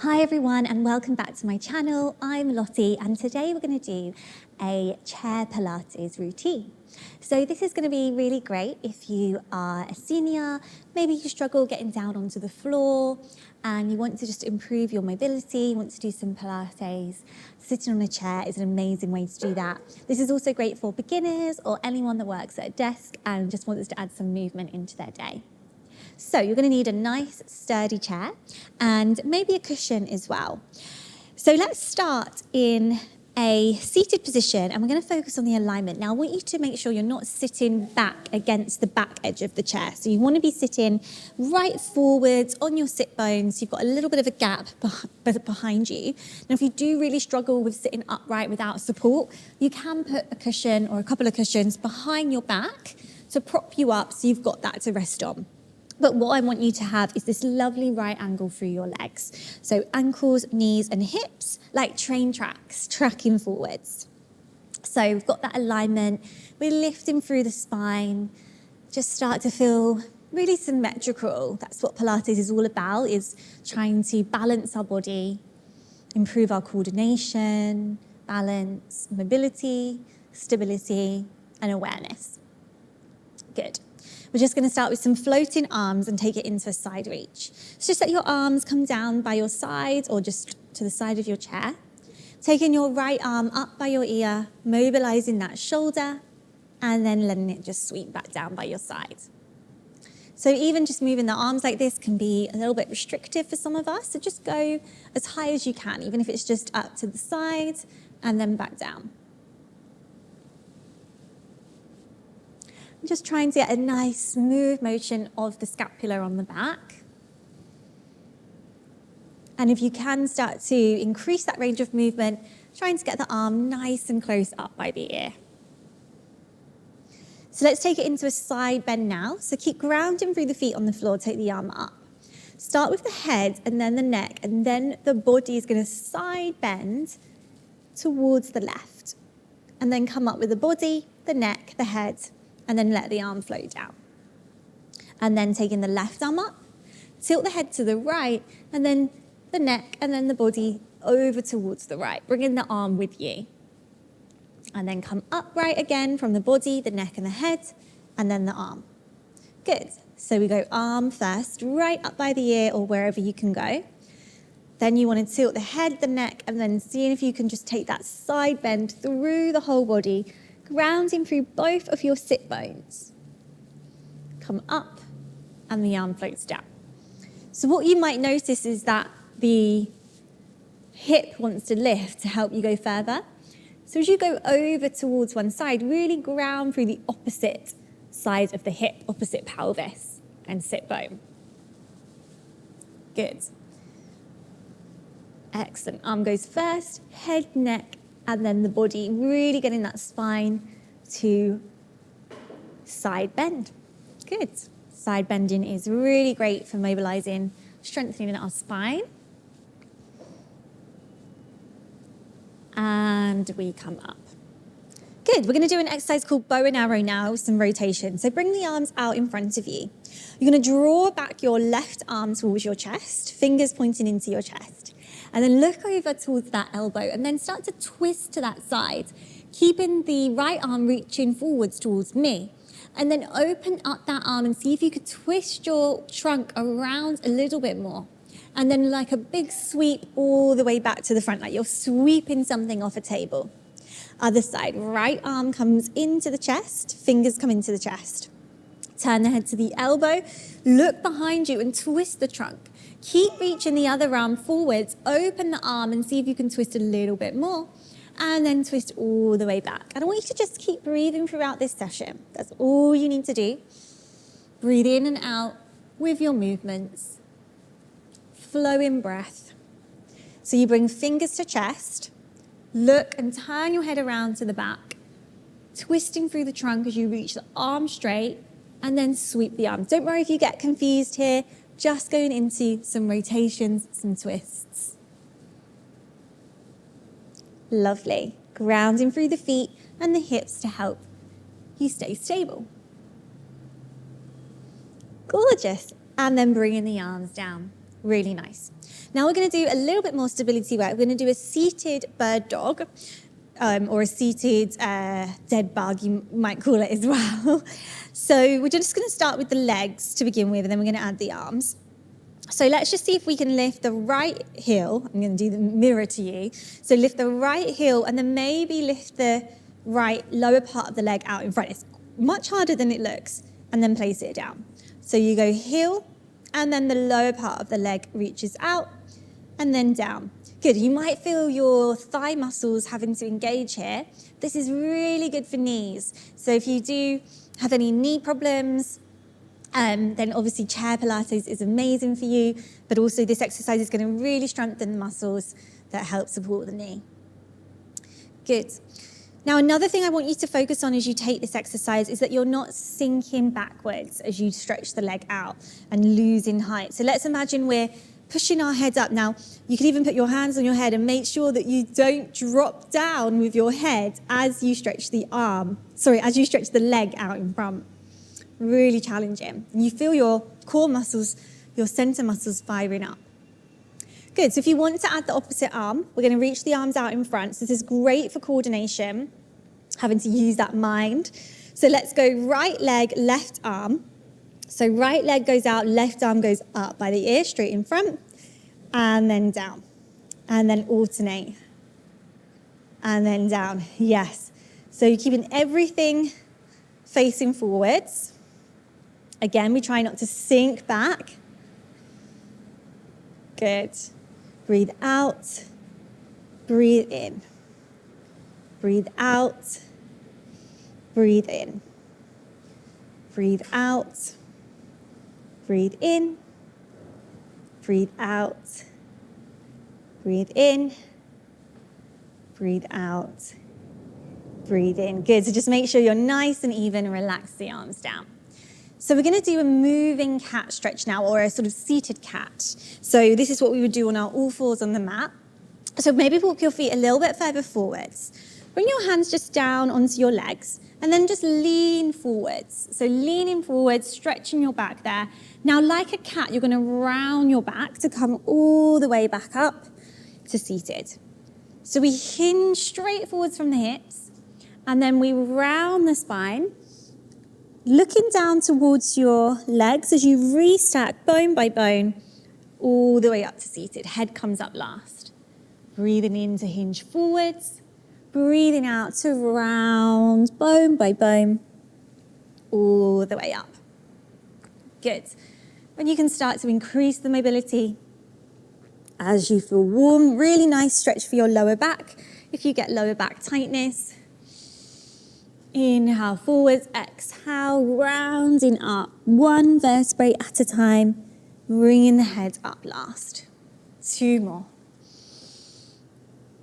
Hi everyone and welcome back to my channel. I'm Lottie and today we're going to do a chair Pilates routine. So this is going to be really great if you are a senior, maybe you struggle getting down onto the floor and you want to just improve your mobility, you want to do some Pilates. Sitting on a chair is an amazing way to do that. This is also great for beginners or anyone that works at a desk and just wants to add some movement into their day. So you're going to need a nice sturdy chair and maybe a cushion as well. So let's start in a seated position and we're going to focus on the alignment. Now I want you to make sure you're not sitting back against the back edge of the chair. So you want to be sitting right forwards on your sit bones. You've got a little bit of a gap behind you. Now if you do really struggle with sitting upright without support, you can put a cushion or a couple of cushions behind your back to prop you up so you've got that to rest on. But what I want you to have is this lovely right angle through your legs. So ankles, knees and hips, like train tracks, tracking forwards. So we've got that alignment, we're lifting through the spine, just start to feel really symmetrical. That's what Pilates is all about, is trying to balance our body, improve our coordination, balance, mobility, stability and awareness. Good. We're just going to start with some floating arms and take it into a side reach. So just let your arms come down by your side or just to the side of your chair. Taking your right arm up by your ear, mobilizing that shoulder, and then letting it just sweep back down by your side. So even just moving the arms like this can be a little bit restrictive for some of us. So just go as high as you can, even if it's just up to the side and then back down. Just trying to get a nice smooth motion of the scapula on the back. And if you can start to increase that range of movement, trying to get the arm nice and close up by the ear. So let's take it into a side bend now. So keep grounding through the feet on the floor, take the arm up. Start with the head and then the neck, and then the body is going to side bend towards the left. And then come up with the body, the neck, the head, and then let the arm float down. And then taking the left arm up, tilt the head to the right, and then the neck, and then the body over towards the right, bringing the arm with you. And then come upright again from the body, the neck and the head, and then the arm. Good. So we go arm first, right up by the ear or wherever you can go. Then you want to tilt the head, the neck, and then seeing if you can just take that side bend through the whole body, grounding through both of your sit bones. Come up and the arm floats down. So what you might notice is that the hip wants to lift to help you go further. So as you go over towards one side, really ground through the opposite side of the hip, opposite pelvis and sit bone. Good. Excellent. Arm goes first, head, neck, and then the body, really getting that spine to side bend. Good. Side bending is really great for mobilizing, strengthening our spine. And we come up. Good. We're going to do an exercise called bow and arrow now, some rotation. So bring the arms out in front of you. You're going to draw back your left arm towards your chest, fingers pointing into your chest. And then look over towards that elbow and then start to twist to that side, keeping the right arm reaching forwards towards me. And then open up that arm and see if you could twist your trunk around a little bit more. And then like a big sweep all the way back to the front, like you're sweeping something off a table. Other side, right arm comes into the chest, fingers come into the chest. Turn the head to the elbow, look behind you and twist the trunk. Keep reaching the other arm forwards, open the arm and see if you can twist a little bit more and then twist all the way back. And I want you to just keep breathing throughout this session. That's all you need to do. Breathe in and out with your movements. Flowing breath. So you bring fingers to chest, look and turn your head around to the back, twisting through the trunk as you reach the arm straight and then sweep the arm. Don't worry if you get confused here. Just going into some rotations, some twists. Lovely. Grounding through the feet and the hips to help you stay stable. Gorgeous. And then bringing the arms down. Really nice. Now we're going to do a little bit more stability work. We're going to do a seated bird dog, or a seated dead bug, you might call it as well. So we're just going to start with the legs to begin with, and then we're going to add the arms. So let's just see if we can lift the right heel. I'm going to do the mirror to you. So lift the right heel and then maybe lift the right lower part of the leg out in front. It's much harder than it looks. And then place it down. So you go heel and then the lower part of the leg reaches out and then down. Good. You might feel your thigh muscles having to engage here. This is really good for knees. So if you do have any knee problems, then obviously chair Pilates is amazing for you, but also this exercise is going to really strengthen the muscles that help support the knee. Good. Now, another thing I want you to focus on as you take this exercise is that you're not sinking backwards as you stretch the leg out and losing height. So let's imagine we're pushing our head up. Now, you can even put your hands on your head and make sure that you don't drop down with your head as you stretch the leg out in front. Really challenging. And you feel your core muscles, your center muscles firing up. Good, so if you want to add the opposite arm, we're going to reach the arms out in front. So this is great for coordination, having to use that mind. So let's go right leg, left arm. So right leg goes out, left arm goes up by the ear, straight in front, and then down. And then alternate. And then down, yes. So you're keeping everything facing forwards. Again, we try not to sink back. Good. Breathe out. Breathe in. Breathe out. Breathe in. Breathe out. Breathe in. Breathe out. Breathe in. Breathe out. Breathe in. Good. So just make sure you're nice and even and relax the arms down. So we're going to do a moving cat stretch now, or a sort of seated cat. So this is what we would do on our all fours on the mat. So maybe walk your feet a little bit further forwards. Bring your hands just down onto your legs and then just lean forwards. So leaning forwards, stretching your back there. Now, like a cat, you're going to round your back to come all the way back up to seated. So we hinge straight forwards from the hips and then we round the spine, looking down towards your legs as you restack bone by bone all the way up to seated. Head comes up last. Breathing in to hinge forwards. Breathing out to round bone by bone all the way up. Good. And you can start to increase the mobility as you feel warm. Really nice stretch for your lower back. If you get lower back tightness, inhale forwards, exhale, rounding up, one vertebrae at a time, bringing the head up last. 2 more.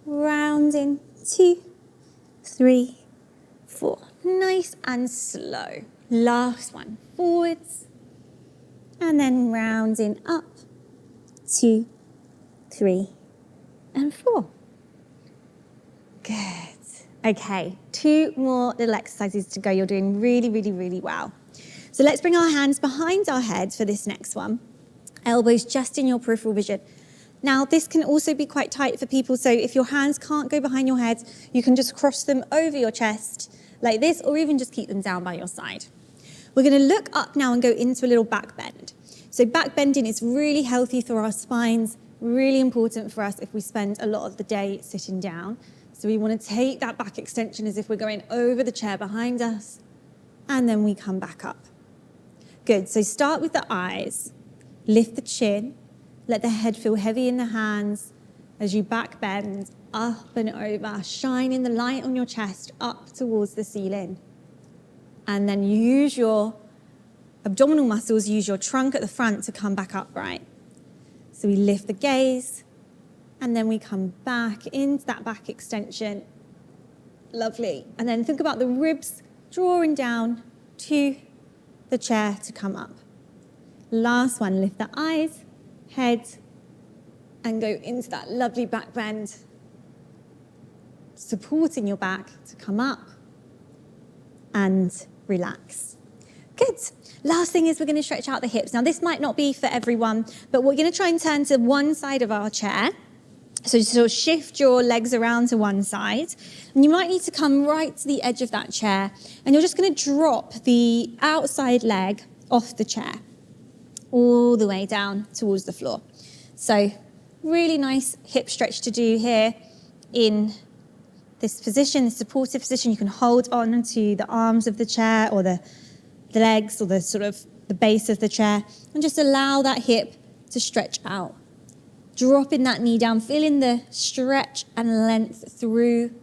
Rounding, 2, 3, 4. Nice and slow. Last one, forwards, and then rounding up, 2, 3, and 4. Good. Okay, 2 more little exercises to go. You're doing really, really, really well. So let's bring our hands behind our heads for this next one. Elbows just in your peripheral vision. Now, this can also be quite tight for people, so if your hands can't go behind your head, you can just cross them over your chest like this, or even just keep them down by your side. We're going to look up now and go into a little back bend. So back bending is really healthy for our spines, really important for us if we spend a lot of the day sitting down. So we want to take that back extension as if we're going over the chair behind us, and then we come back up. Good, so start with the eyes, lift the chin, let the head feel heavy in the hands as you back bend up and over, shining the light on your chest up towards the ceiling. And then use your abdominal muscles, use your trunk at the front to come back upright. So we lift the gaze, and then we come back into that back extension. Lovely. And then think about the ribs drawing down to the chair to come up. Last one, lift the eyes, head, and go into that lovely back bend, supporting your back to come up and relax. Good. Last thing is we're going to stretch out the hips. Now this might not be for everyone, but we're going to try and turn to one side of our chair. So just sort of shift your legs around to one side. And you might need to come right to the edge of that chair. And you're just going to drop the outside leg off the chair, all the way down towards the floor. So really nice hip stretch to do here in this position, this supportive position. You can hold on to the arms of the chair or the legs or the sort of the base of the chair and just allow that hip to stretch out. Dropping that knee down, feeling the stretch and length through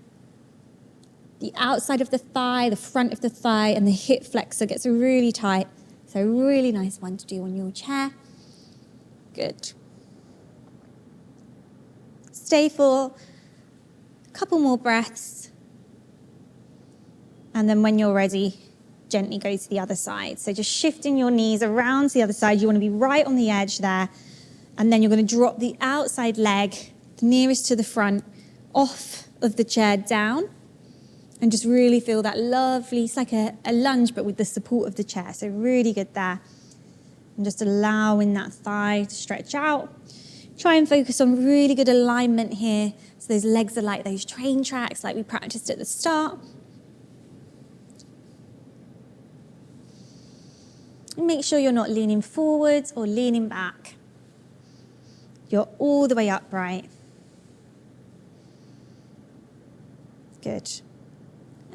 the outside of the thigh, the front of the thigh, and the hip flexor gets really tight. So really nice one to do on your chair. Good. Stay for a couple more breaths. And then when you're ready, gently go to the other side. So just shifting your knees around to the other side. You want to be right on the edge there. And then you're going to drop the outside leg, the nearest to the front, off of the chair down. And just really feel that lovely, it's like a lunge, but with the support of the chair. So really good there. And just allowing that thigh to stretch out. Try and focus on really good alignment here. So those legs are like those train tracks like we practiced at the start. And make sure you're not leaning forwards or leaning back. You're all the way upright. Good.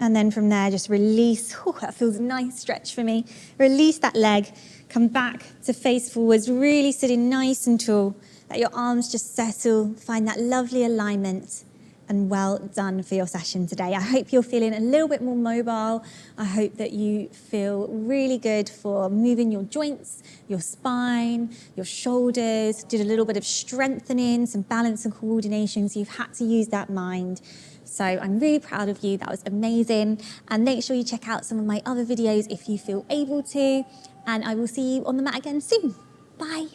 And then from there, just release. Oh, that feels a nice stretch for me. Release that leg. Come back to face forwards, really sitting nice and tall. Let your arms just settle. Find that lovely alignment. And well done for your session today. I hope you're feeling a little bit more mobile. I hope that you feel really good for moving your joints, your spine, your shoulders, did a little bit of strengthening, some balance and coordination, so you've had to use that mind. So I'm really proud of you. That was amazing. And make sure you check out some of my other videos if you feel able to. And I will see you on the mat again soon. Bye.